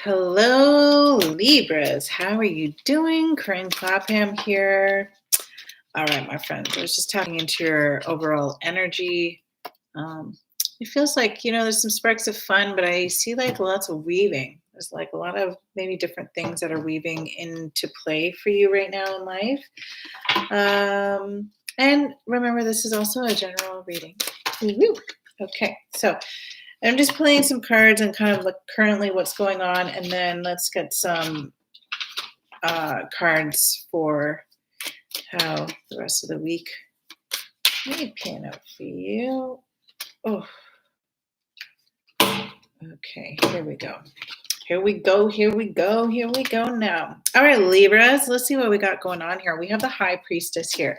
Hello, Libras. How are you doing? Corinne Clapham here. All right, my friends. I was just tapping into your overall energy. Um, it feels like, there's some sparks of fun, but I see like lots of weaving. There's like a lot of maybe different things that are weaving into play for you right now in life. And remember, this is also a general reading. Woo-hoo. Okay, so I'm just playing some cards and kind of look currently what's going on, and then let's get some cards for how the rest of the week may pan out for you. Oh, okay, here we go. Here we go, here we go, here we go now. All right, Libras, let's see what we got going on here. We have the High Priestess here.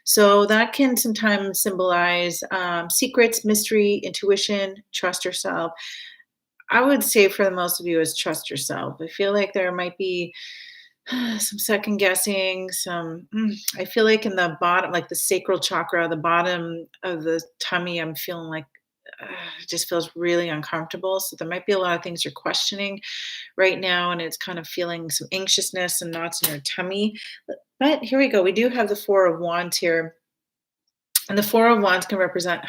So that can sometimes symbolize secrets, mystery, intuition, trust yourself. I would say for the most of you is trust yourself. I feel like there might be some second guessing, I feel like in the bottom, like the sacral chakra, the bottom of the tummy, I'm feeling like it just feels really uncomfortable. So there might be a lot of things you're questioning right now, and it's kind of feeling some anxiousness and knots in your tummy. But here we go. We do have the Four of Wands here. And the Four of Wands can represent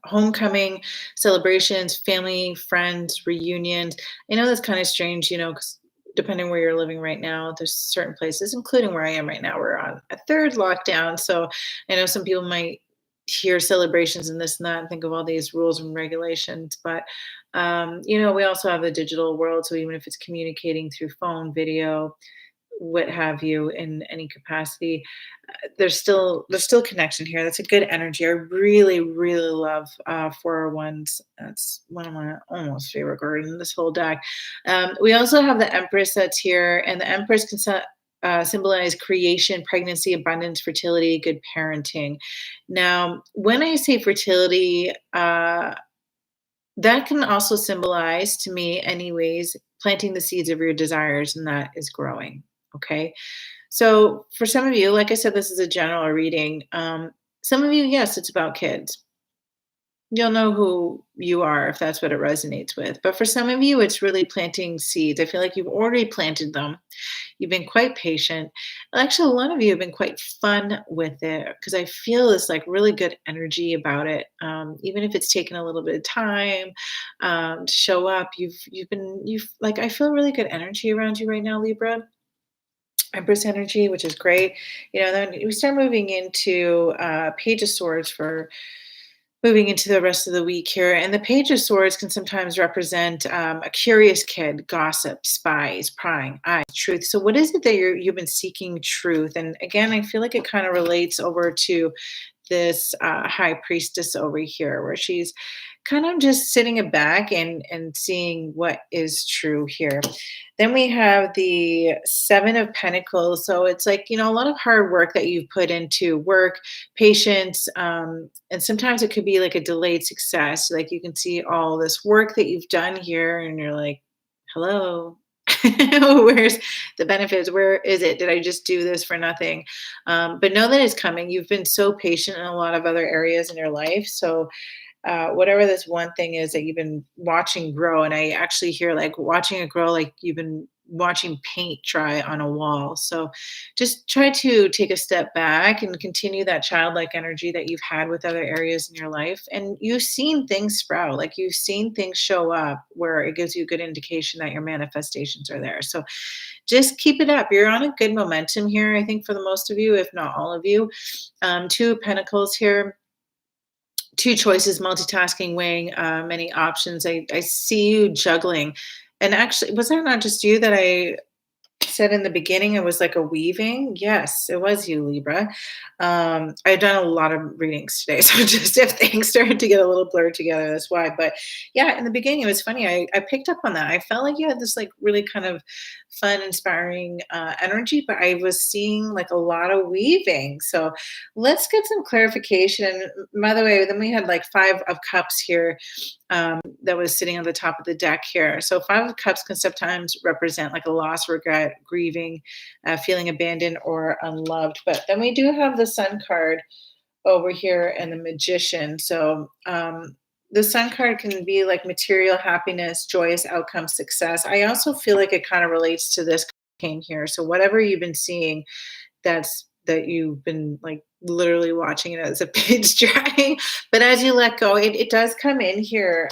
homecoming, celebrations, family, friends, reunions. I know that's kind of strange, because depending where you're living right now, there's certain places, including where I am right now, we're on a third lockdown. So I know some people might hear celebrations and this and that and think of all these rules and regulations. But, we also have the digital world. So even if it's communicating through phone, video, what have you in any capacity, there's still connection here. That's a good energy. I really really love 401s. That's one of my almost favorite cards in this whole deck. We also have the Empress that's here, and the Empress can symbolize creation, pregnancy, abundance, fertility, good parenting. Now when I say fertility, that can also symbolize to me anyways planting the seeds of your desires, and that is growing. Okay, so for some of you, like I said, this is a general reading. Some of you, yes, it's about kids. You'll know who you are if that's what it resonates with. But for some of you, it's really planting seeds. I feel like you've already planted them. You've been quite patient. Actually, a lot of you have been quite fun with it because I feel this like really good energy about it. Even if it's taken a little bit of time to show up, you've like I feel really good energy around you right now, Libra. Empress energy, which is great. Then we start moving into Page of Swords for moving into the rest of the week here. And the Page of Swords can sometimes represent a curious kid, gossip, spies, prying eyes, truth. So what is it that you've been seeking truth? And again, I feel like it kind of relates over to this High Priestess over here, where she's kind of just sitting back and seeing what is true here. Then we have the Seven of Pentacles. So it's like, a lot of hard work that you've put into work, patience, and sometimes it could be like a delayed success. Like you can see all this work that you've done here, and you're like, hello. Where's the benefits? Where is it? Did I just do this for nothing? But know that it's coming. You've been so patient in a lot of other areas in your life. So whatever this one thing is that you've been watching grow, and I actually hear like watching it grow, like you've been watching paint dry on a wall. So just try to take a step back and continue that childlike energy that you've had with other areas in your life. And you've seen things sprout, like you've seen things show up where it gives you a good indication that your manifestations are there. So just keep it up. You're on a good momentum here, I think, for the most of you, if not all of you. Two of Pentacles here, two choices, multitasking, weighing many options. I see you juggling. And actually, was that not just you that I said in the beginning it was like a weaving? Yes, it was you, Libra. I've done a lot of readings today, so just if things started to get a little blurred together, that's why. But yeah, in the beginning it was funny. I picked up on that. I felt like you had this like really kind of fun, inspiring energy, but I was seeing like a lot of weaving. So let's get some clarification. And by the way, then we had like Five of Cups here that was sitting on the top of the deck here. So Five of Cups can sometimes represent like a loss, regret, grieving, feeling abandoned or unloved. But then we do have the Sun card over here and the Magician. So the Sun card can be like material happiness, joyous outcome, success. I also feel like it kind of relates to this came here. So whatever you've been seeing, that you've been like literally watching it as a page drying. But as you let go, it does come in here,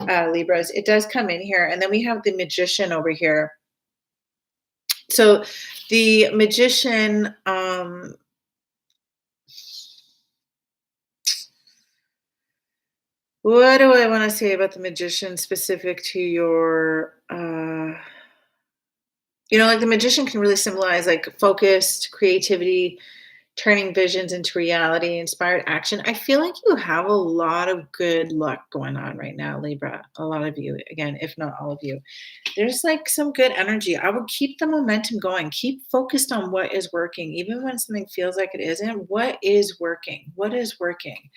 Libras. It does come in here, and then we have the Magician over here. So the Magician, what do I want to say about the Magician specific to your, like the Magician can really symbolize like focused creativity, turning visions into reality, inspired action. I feel like you have a lot of good luck going on right now, Libra. A lot of you, again, if not all of you. There's like some good energy. I would keep the momentum going. Keep focused on what is working, even when something feels like it isn't. What is working? What is working?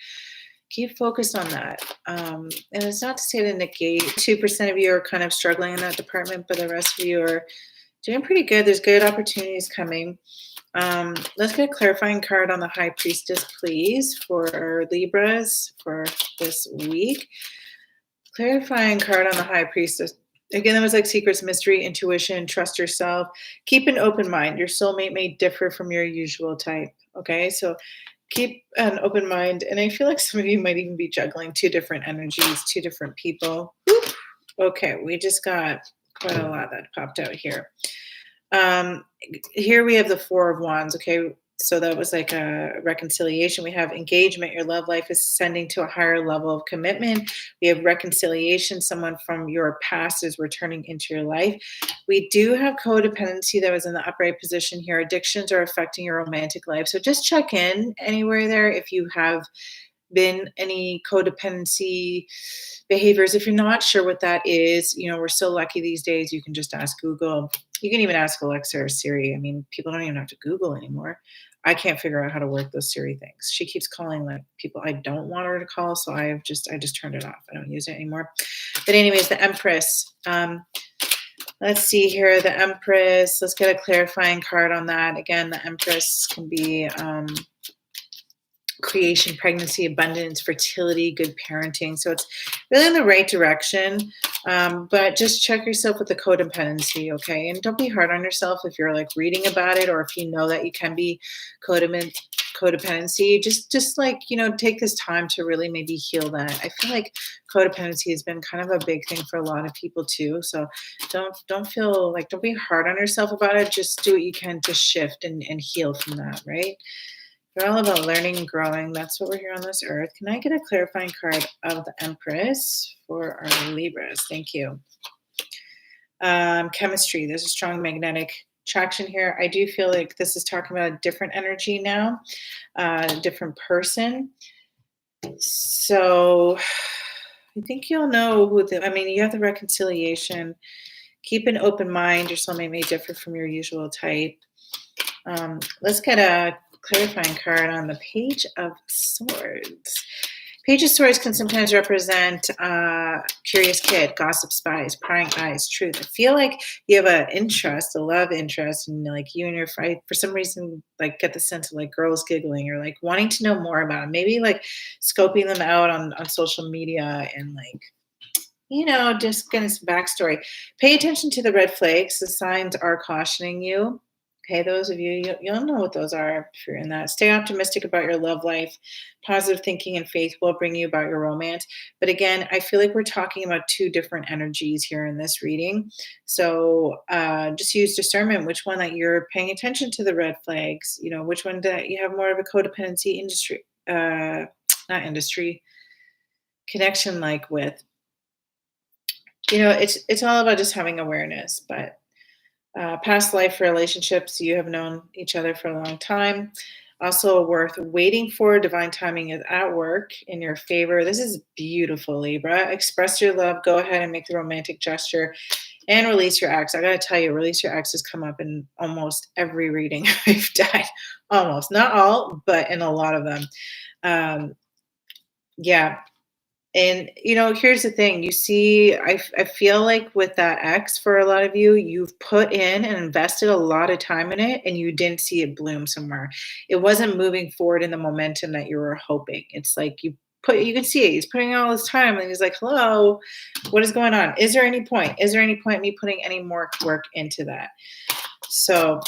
Keep focused on that. And it's not to say to negate 2% of you are kind of struggling in that department, but the rest of you are doing pretty good. There's good opportunities coming. Let's get a clarifying card on the High Priestess, please, for our Libras for this week. Clarifying card on the High Priestess. Again, it was like secrets, mystery, intuition, trust yourself. Keep an open mind. Your soulmate may differ from your usual type. Okay, so keep an open mind. And I feel like some of you might even be juggling two different energies, two different people. Whew. Okay, we just got quite a lot that popped out here. Here we have the Four of Wands. Okay, so that was like a reconciliation. We have engagement. Your love life is ascending to a higher level of commitment. We have reconciliation. Someone from your past is returning into your life. We do have codependency that was in the upright position here. Addictions are affecting your romantic life. So just check in anywhere there if you have been any codependency behaviors. If you're not sure what that is, we're so lucky these days. You can just ask Google. You can even ask Alexa or Siri. I mean, people don't even have to Google anymore. I can't figure out how to work those Siri things. She keeps calling like people I don't want her to call, so I just turned it off. I don't use it anymore. But anyways, the Empress. Let's see here, the Empress. Let's get a clarifying card on that. Again, the Empress can be creation, pregnancy, abundance, fertility, good parenting. So it's really in the right direction. But just check yourself with the codependency, okay? And don't be hard on yourself if you're like reading about it or if you know that you can be codependency. Just like, take this time to really maybe heal that. I feel like codependency has been kind of a big thing for a lot of people too. So don't feel like, don't be hard on yourself about it. Just do what you can to shift and heal from that, right? We're all about learning and growing. That's what we're here on this earth. Can I get a clarifying card of the Empress for our Libras? Thank you. Chemistry. There's a strong magnetic attraction here. I do feel like this is talking about a different energy now, a different person. So I think you'll know who you have the reconciliation. Keep an open mind. Your soulmate may differ from your usual type. Let's get a clarifying card on the Page of Swords. Page of Swords can sometimes represent curious kid, gossip spies, prying eyes, truth. I feel like you have an interest, a love interest, and like you and your fight for some reason, like get the sense of like girls giggling or like wanting to know more about them. Maybe like scoping them out on social media and like, just getting some backstory. Pay attention to the red flags. The signs are cautioning you. Okay, those of you, you'll know what those are if you're in that. Stay optimistic about your love life. Positive thinking and faith will bring you about your romance. But again, I feel like we're talking about two different energies here in this reading. So just use discernment, which one that you're paying attention to the red flags, which one that you have more of a codependency connection like with. It's all about just having awareness, but past life relationships, you have known each other for a long time. Also worth waiting for. Divine timing is at work in your favor. This is beautiful, Libra. Express your love. Go ahead and make the romantic gesture and release your ex. I got to tell you, release your ex has come up in almost every reading I've done. Almost. Not all, but in a lot of them. Yeah. And, here's the thing. You see, I feel like with that ex, for a lot of you, you've put in and invested a lot of time in it and you didn't see it bloom somewhere. It wasn't moving forward in the momentum that you were hoping. It's like you you can see it. He's putting all his time and he's like, hello, what is going on? Is there any point? Is there any point in me putting any more work into that? So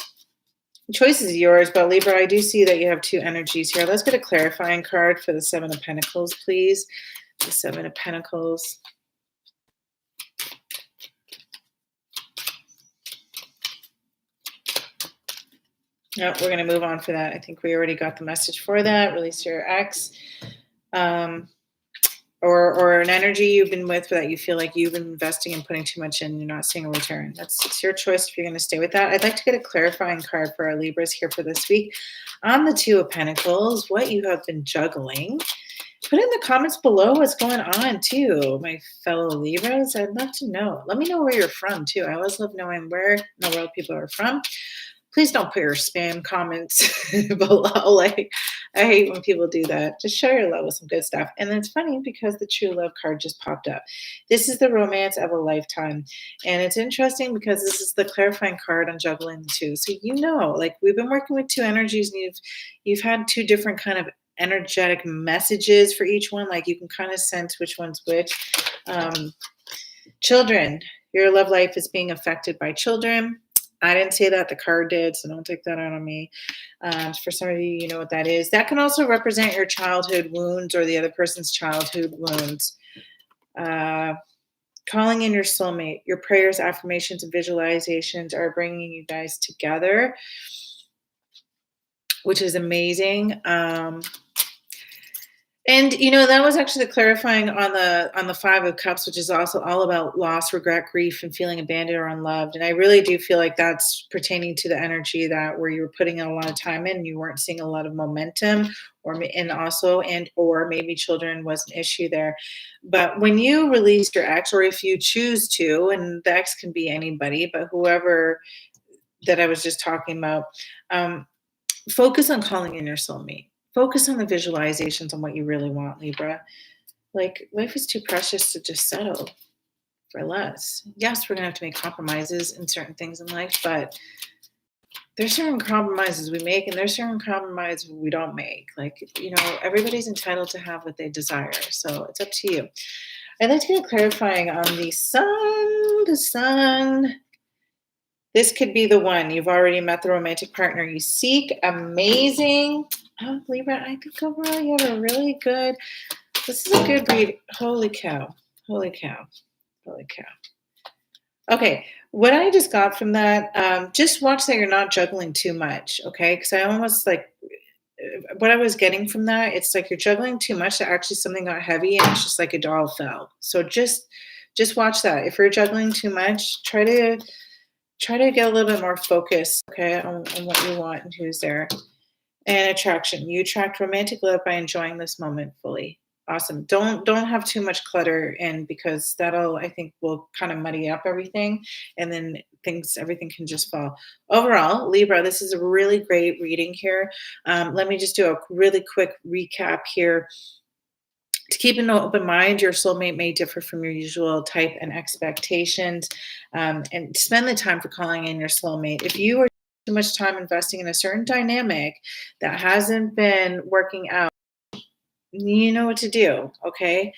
choice is yours, but Libra, I do see that you have two energies here. Let's get a clarifying card for the Seven of Pentacles, please. The Seven of Pentacles. No, we're going to move on for that. I think we already got the message for that. Release your ex. Or an energy you've been with that you feel like you've been investing and putting too much in, you're not seeing a return. It's your choice if you're going to stay with that. I'd like to get a clarifying card for our Libras here for this week. On the Two of Pentacles, what you have been juggling. Put in the comments below what's going on too, my fellow Libras. I'd love to know. Let me know where you're from too. I always love knowing where in the world people are from. Please don't put your spam comments below. Like, I hate when people do that. Just show your love with some good stuff. And it's funny because the True Love card just popped up. This is the romance of a lifetime. And it's interesting because this is the clarifying card on juggling the two. So like we've been working with two energies and you've had two different kind of energetic messages for each one. Like you can kind of sense which one's which. Children, your love life is being affected by children. I didn't say that, the card did, so don't take that out on me. For some of you, you know what that is. That can also represent your childhood wounds or the other person's childhood wounds. Calling in your soulmate. Your prayers, affirmations, and visualizations are bringing you guys together, which is amazing. And that was actually the clarifying on the Five of Cups, which is also all about loss, regret, grief, and feeling abandoned or unloved. And I really do feel like that's pertaining to the energy where you were putting in a lot of time in, and you weren't seeing a lot of momentum, or maybe children was an issue there. But when you release your ex, or if you choose to, and the ex can be anybody, but whoever that I was just talking about, focus on calling in your soulmate. Focus on the visualizations on what you really want, Libra. Like, life is too precious to just settle for less. Yes, we're going to have to make compromises in certain things in life, but there's certain compromises we make and there's certain compromises we don't make. Like, everybody's entitled to have what they desire. So it's up to you. I'd like to get clarifying on the sun. The sun. This could be the one. You've already met the romantic partner you seek. Amazing. Oh, Libra, I think overall you have a really good, this is a good read. Holy cow. Holy cow. Holy cow. Okay, what I just got from that, just watch that you're not juggling too much, okay? Because I almost what I was getting from that, it's like you're juggling too much that actually something got heavy and it's just like a doll fell. So just watch that. If you're juggling too much, try to get a little bit more focused, okay, on what you want and who's there. And attraction. You attract romantic love by enjoying this moment fully. Awesome. Don't have too much clutter in, because that'll, I think, will kind of muddy up everything, and then everything can just fall. Overall, Libra, this is a really great reading here. Let me just do a really quick recap here. To keep an open mind, your soulmate may differ from your usual type and expectations, and spend the time for calling in your soulmate. If you are too much time investing in a certain dynamic that hasn't been working out, you know what to do, okay?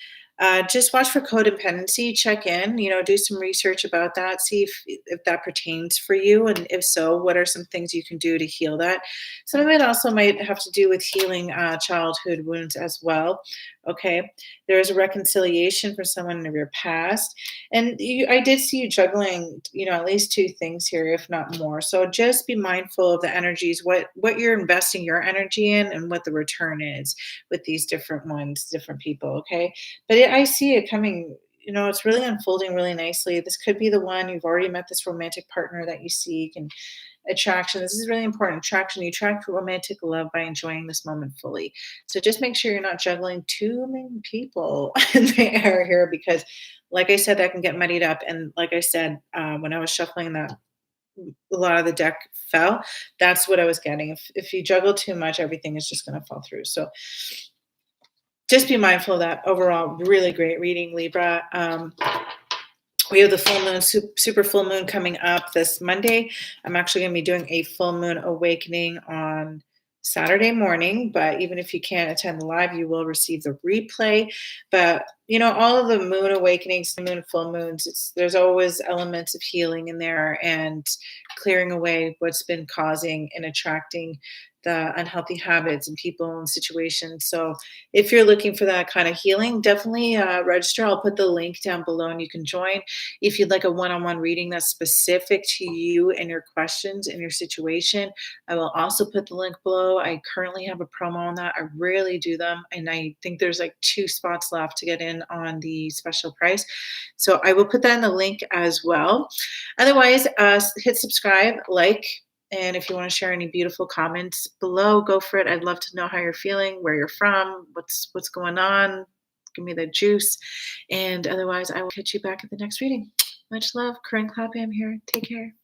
Just watch for codependency, check in, do some research about that, see if that pertains for you, and if so, what are some things you can do to heal that? Some of it also might have to do with healing childhood wounds as well, okay? There is a reconciliation for someone of your past, and I did see you juggling, at least two things here, if not more. So just be mindful of the energies, what you're investing your energy in, and what the return is with these different people, okay? But I see it coming, it's really unfolding really nicely. This could be the one. You've already met this romantic partner that you seek. And attraction, this is really important. Attraction, you attract romantic love by enjoying this moment fully. So just make sure you're not juggling too many people in the air here, because like I said, that can get muddied up. And like I said, when I was shuffling that, a lot of the deck fell. That's what I was getting. If you juggle too much, everything is just going to fall through. So just be mindful of that. Overall, really great reading, Libra. We have the full moon, super full moon coming up this Monday. I'm actually going to be doing a full moon awakening on Saturday morning, but even if you can't attend the live, you will receive the replay. But all of the moon awakenings, moon, full moons, there's always elements of healing in there and clearing away what's been causing and attracting the unhealthy habits and people and situations. So if you're looking for that kind of healing, definitely register. I'll put the link down below and you can join. If you'd like a one-on-one reading that's specific to you and your questions and your situation, I will also put the link below. I currently have a promo on that. I rarely do them, and I think there's like 2 spots left to get in on the special price. So I will put that in the link as well. Otherwise, hit subscribe, like, and if you want to share any beautiful comments below, go for it. I'd love to know how you're feeling, where you're from, what's going on. Give me the juice. And otherwise, I will catch you back at the next reading. Much love. Corinne Clapham here. Take care.